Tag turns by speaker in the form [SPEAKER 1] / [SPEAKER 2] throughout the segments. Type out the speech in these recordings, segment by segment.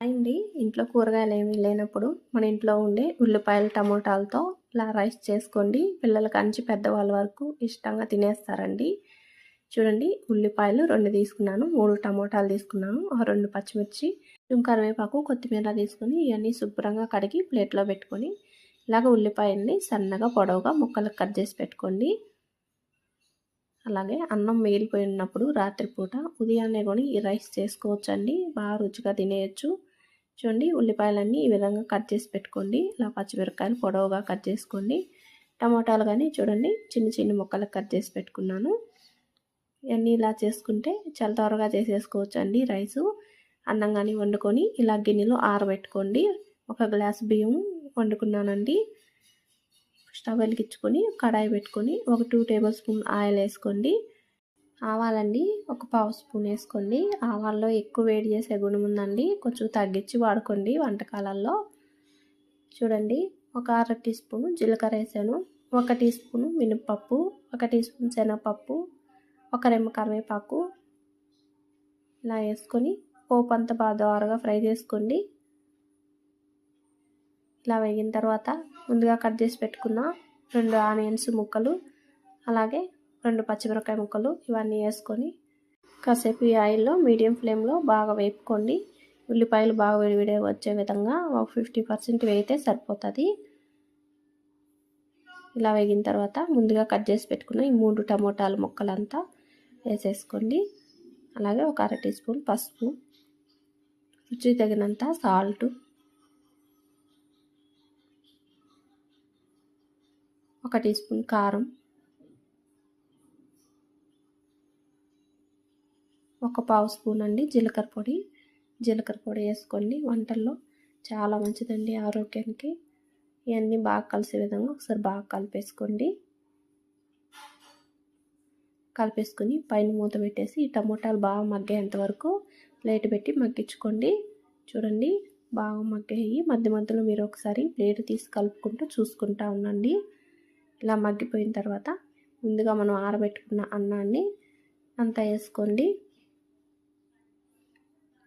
[SPEAKER 1] అండి ఇంట్లో కూరగాయలు ఏమీ లేనప్పుడు మన ఇంట్లో ఉండే ఉల్లిపాయలు టమోటాలతో ఇలా రైస్ చేసుకోండి. పిల్లల కాంచి పెద్దవాళ్ళ వరకు ఇష్టంగా తినేస్తారండి. చూడండి, ఉల్లిపాయలు 2 తీసుకున్నాను, 3 టమోటాలు తీసుకున్నాను, 2 పచ్చిమిర్చి, కరివేపాకు, కొత్తిమీర తీసుకొని ఇవన్నీ శుభ్రంగా కడిగి ప్లేట్లో పెట్టుకొని ఇలాగ ఉల్లిపాయల్ని సన్నగా పొడవుగా ముక్కలకు కట్ చేసి పెట్టుకోండి. అలాగే అన్నం మిగిలిపోయి ఉన్నప్పుడు రాత్రిపూట ఉదయాన్నే కొని ఈ రైస్ చేసుకోవచ్చండి. బాగా రుచిగా తినేయచ్చు. చూడండి, ఉల్లిపాయలన్నీ ఈ విధంగా కట్ చేసి పెట్టుకోండి. ఇలా పచ్చిమిరపకాయలు పొడవుగా కట్ చేసుకోండి. టమోటాలు కానీ చూడండి చిన్న చిన్న ముక్కలకు కట్ చేసి పెట్టుకున్నాను. ఇవన్నీ ఇలా చేసుకుంటే చాలా త్వరగా చేసేసుకోవచ్చు అండి రైసు. అన్నం కానీ వండుకొని ఇలా గిన్నెలో ఆరబెట్టుకోండి. 1 గ్లాసు బియ్యం వండుకున్నానండి. స్టవ్ వెలిగించుకొని కడాయి పెట్టుకొని ఒక 2 టేబుల్ స్పూన్ ఆయిల్ వేసుకోండి. ఆవాలండి ఒక 1/2 స్పూన్ వేసుకోండి. ఆవాల్లో ఎక్కువ వేడి చేసే గుణం ఉందండి, కొంచెం తగ్గించి వాడుకోండి వంటకాలలో. చూడండి, ఒక 1/2 టీ స్పూన్ జీలకర్ర వేసాను, 1 టీ స్పూన్ మినపప్పు, 1 టీ స్పూన్ శనగపప్పు, 1 రెమ్మ కరివేపాకు ఇలా వేసుకొని పోపు అంతా బాగా దోరగా ఫ్రై చేసుకోండి. ఇలా వేగిన తర్వాత ముందుగా కట్ చేసి పెట్టుకున్న 2 ఆనియన్స్ ముక్కలు, అలాగే 2 పచ్చిమిరపకాయ ముక్కలు ఇవన్నీ వేసుకొని కాసేపు ఈ ఆయిల్లో మీడియం ఫ్లేమ్లో బాగా వేపుకోండి. ఉల్లిపాయలు బాగా విడివిడే వచ్చే విధంగా ఒక 50% వేగితే సరిపోతుంది. ఇలా వేగిన తర్వాత ముందుగా కట్ చేసి పెట్టుకున్న ఈ 3 టమోటాల ముక్కలంతా వేసేసుకోండి. అలాగే ఒక 1/2 టీ స్పూన్ పసుపు, రుచి తగినంత సాల్ట్, 1 టీ స్పూన్ కారం, 1/2 స్పూన్ అండి జీలకర్ర పొడి వేసుకోండి. వంటల్లో చాలా మంచిదండి ఆరోగ్యానికి. ఇవన్నీ బాగా కలిసే విధంగా ఒకసారి బాగా కలిపేసుకొని పైన మూత పెట్టేసి ఈ టమోటాలు బాగా మగ్గేంత వరకు ప్లేట్ పెట్టి మగ్గించుకోండి. చూడండి, బాగా మగ్గాయి. మధ్య మధ్యలో మీరు ఒకసారి ప్లేట్ తీసి కలుపుకుంటూ చూసుకుంటూ ఉండండి. ఇలా మగ్గిపోయిన తర్వాత ముందుగా మనం ఆరబెట్టుకున్న అన్నాన్ని అంతా వేసుకోండి.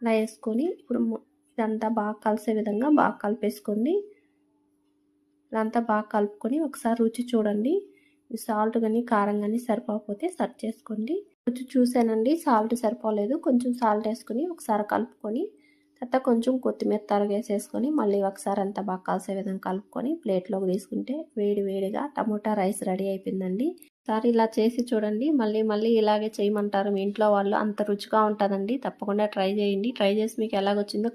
[SPEAKER 1] ఇలా వేసుకొని ఇప్పుడు ఇదంతా బాగా కలిసే విధంగా బాగా కలిపేసుకోండి. ఇదంతా బాగా కలుపుకొని ఒకసారి రుచి చూడండి. సాల్ట్ కానీ కారం కానీ సరిపోకపోతే సర్వ్ చేసుకోండి. రుచి చూసానండి, సాల్ట్ సరిపోలేదు, కొంచెం సాల్ట్ వేసుకొని ఒకసారి కలుపుకొని తర్వాత కొంచెం కొత్తిమీర తరిగేసేసుకొని మళ్ళీ ఒకసారి అంతా బాగా కలిసే విధంగా కలుపుకొని ప్లేట్లోకి తీసుకుంటే వేడిగా టమోటా రైస్ రెడీ అయిపోయిందండి. ఒకసారి ఇలా చేసి చూడండి, మళ్ళీ ఇలాగే చేయమంటారు మీ ఇంట్లో వాళ్ళు. అంత రుచిగా ఉంటుందండి. తప్పకుండా ట్రై చేయండి. ట్రై చేసి మీకు ఎలాగొచ్చిందో